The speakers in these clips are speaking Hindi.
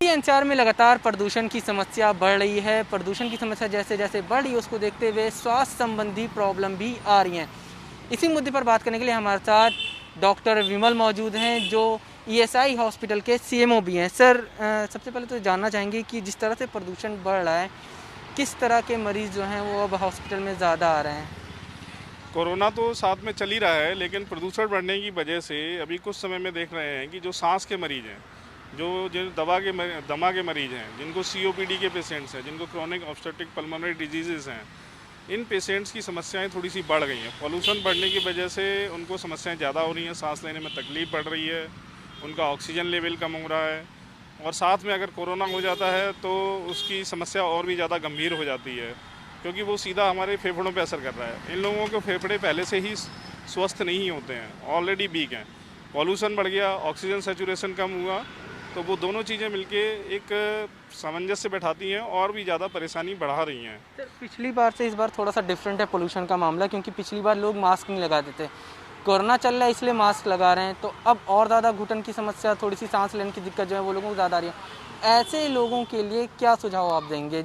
एनसीआर में लगातार प्रदूषण की समस्या बढ़ रही है। प्रदूषण की समस्या जैसे जैसे बढ़ रही है उसको देखते हुए स्वास्थ्य संबंधी प्रॉब्लम भी आ रही हैं। इसी मुद्दे पर बात करने के लिए हमारे साथ डॉक्टर विमल मौजूद हैं जो ईएसआई हॉस्पिटल के सीएमओ भी हैं। सर, सबसे पहले तो जानना चाहेंगे कि जिस तरह से प्रदूषण बढ़ रहा है किस तरह के मरीज़ जो हैं वो अब हॉस्पिटल में ज़्यादा आ रहे हैं। कोरोना तो साथ में चल ही रहा है, लेकिन प्रदूषण बढ़ने की वजह से अभी कुछ समय में देख रहे हैं कि जो सांस के मरीज हैं, जो दमा के मरीज हैं, जिनको सीओपीडी के पेशेंट्स हैं, जिनको क्रोनिक ऑब्स्ट्रक्टिव पल्मोनरी डिजीज़ हैं, इन पेशेंट्स की समस्याएं थोड़ी सी बढ़ गई हैं। पॉल्यूशन बढ़ने की वजह से उनको समस्याएं ज़्यादा हो रही हैं, सांस लेने में तकलीफ़ बढ़ रही है, उनका ऑक्सीजन लेवल कम हो रहा है, और साथ में अगर कोरोना हो जाता है तो उसकी समस्या और भी ज़्यादा गंभीर हो जाती है, क्योंकि वो सीधा हमारे फेफड़ों पे असर कर रहा है। इन लोगों के फेफड़े पहले से ही स्वस्थ नहीं होते हैं, ऑलरेडी वीक हैं। पॉल्यूशन बढ़ गया, ऑक्सीजन सैचुरेशन कम हुआ, तो वो दोनों चीज़ें मिलके एक सामंजस्य बैठाती हैं और भी ज़्यादा परेशानी बढ़ा रही हैं। सर, पिछली बार से इस बार थोड़ा सा डिफरेंट है पोल्यूशन का मामला, क्योंकि पिछली बार लोग मास्क नहीं लगाते थे। कोरोना चल रहा है इसलिए मास्क लगा रहे हैं, तो अब और ज़्यादा घुटन की समस्या, थोड़ी सी सांस लेने की दिक्कत जो है वो लोगों को ज़्यादा आ रही है। ऐसे लोगों के लिए क्या सुझाव आप देंगे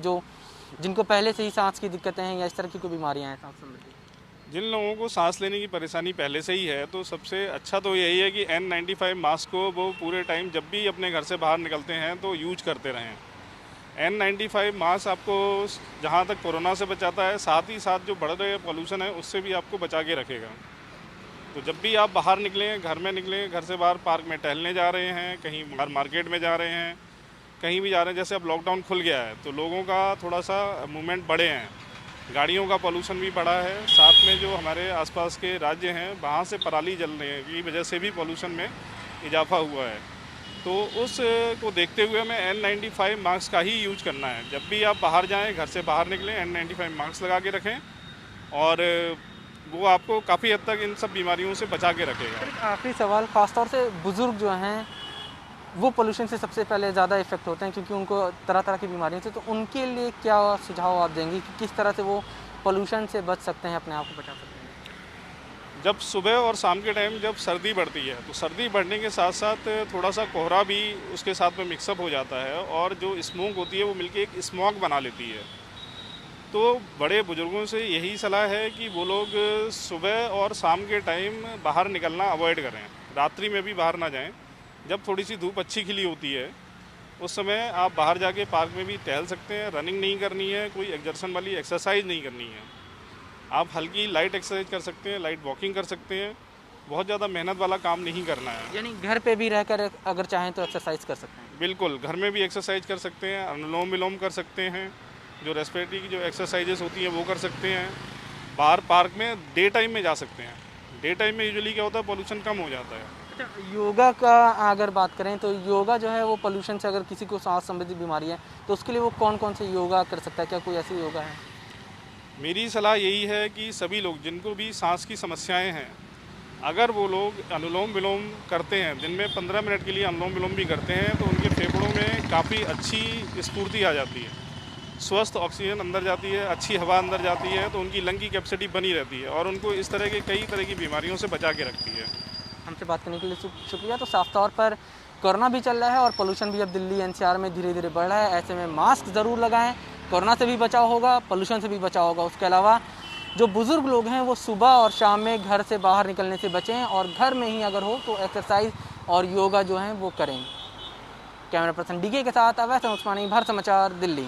जिनको पहले से ही सांस की दिक्कतें हैं या इस तरह की कोई बीमारियां हैं सांस संबंधी? जिन लोगों को सांस लेने की परेशानी पहले से ही है, तो सबसे अच्छा तो यही है कि N95 मास्क को वो पूरे टाइम जब भी अपने घर से बाहर निकलते हैं तो यूज करते रहें। N95 मास्क आपको जहाँ तक कोरोना से बचाता है, साथ ही साथ जो बढ़ रहे पॉल्यूशन है उससे भी आपको बचा के रखेगा। तो जब भी आप बाहर निकलें, घर में निकलें, घर से बाहर पार्क में टहलने जा रहे हैं, कहीं बाहर मार्केट में जा रहे हैं, कहीं भी जा रहे हैं, जैसे अब लॉकडाउन खुल गया है तो लोगों का थोड़ा सा मूवमेंट बढ़े हैं, गाड़ियों का पॉल्यूशन भी बढ़ा है, साथ में जो हमारे आसपास के राज्य हैं वहाँ से पराली जलने की वजह से भी पॉल्यूशन में इजाफा हुआ है। तो उस को देखते हुए हमें N95 मास्क का ही यूज करना है। जब भी आप बाहर जाएं, घर से बाहर निकलें, N95 मास्क लगा के रखें और वो आपको काफ़ी हद तक इन सब बीमारियों से बचा के रखेगा। आखिरी सवाल, ख़ासतौर से बुज़ुर्ग जो हैं वो पोल्यूशन से सबसे पहले ज़्यादा इफ़ेक्ट होते हैं, क्योंकि उनको तरह तरह की बीमारियों से, तो उनके लिए क्या सुझाव आप देंगे कि किस तरह से वो पोल्यूशन से बच सकते हैं, अपने आप को बचा सकते हैं? जब सुबह और शाम के टाइम जब सर्दी बढ़ती है तो सर्दी बढ़ने के साथ साथ थोड़ा सा कोहरा भी उसके साथ में मिक्सअप हो जाता है, और जो स्मोक होती है वो मिलके एक स्मॉग बना लेती है। तो बड़े बुजुर्गों से यही सलाह है कि वो लोग सुबह और शाम के टाइम बाहर निकलना अवॉइड करें, रात्रि में भी बाहर ना जाएं। जब थोड़ी सी धूप अच्छी खिली होती है उस समय आप बाहर जाके पार्क में भी टहल सकते हैं। रनिंग नहीं करनी है, कोई एक्सर्शन वाली एक्सरसाइज नहीं करनी है, आप हल्की लाइट एक्सरसाइज कर सकते हैं, लाइट वॉकिंग कर सकते हैं। बहुत ज़्यादा मेहनत वाला काम नहीं करना है। यानी घर पे भी रहकर अगर चाहें तो एक्सरसाइज कर सकते हैं? बिल्कुल, घर में भी एक्सरसाइज कर सकते हैं, अनुलोम विलोम कर सकते हैं, जो रेस्पिरेटरी की जो एक्सरसाइजेस होती हैं वो कर सकते हैं। बाहर पार्क में डे टाइम में जा सकते हैं। डे टाइम में यूजुअली क्या होता है, पॉल्यूशन कम हो जाता है। अच्छा, योगा का अगर बात करें तो योगा जो है वो पोल्यूशन से, अगर किसी को सांस संबंधी बीमारी है तो उसके लिए वो कौन कौन से योगा कर सकता है? क्या कोई ऐसी योगा है? मेरी सलाह यही है कि सभी लोग जिनको भी सांस की समस्याएं हैं, अगर वो लोग अनुलोम विलोम करते हैं, दिन में 15 मिनट के लिए अनुलोम विलोम भी करते हैं, तो उनके फेफड़ों में काफ़ी अच्छी स्फूर्ति आ जाती है, स्वस्थ ऑक्सीजन अंदर जाती है, अच्छी हवा अंदर जाती है, तो उनकी लंग की कैपेसिटी बनी रहती है और उनको इस तरह के कई तरह की बीमारियों से बचा के रखती है। हमसे बात करने के लिए शुक्रिया। तो साफ तौर पर कोरोना भी चल रहा है और पोल्यूशन भी अब दिल्ली एनसीआर में धीरे धीरे बढ़ रहा है। ऐसे में मास्क ज़रूर लगाएं, कोरोना से भी बचाव होगा, पोल्यूशन से भी बचाव होगा। उसके अलावा जो बुज़ुर्ग लोग हैं वो सुबह और शाम में घर से बाहर निकलने से बचें और घर में ही अगर हो तो एक्सरसाइज और योगा जो हैं वो करें। कैमरा पर्सन डीके के साथ अवैध उस्मानी, भारत समाचार, दिल्ली।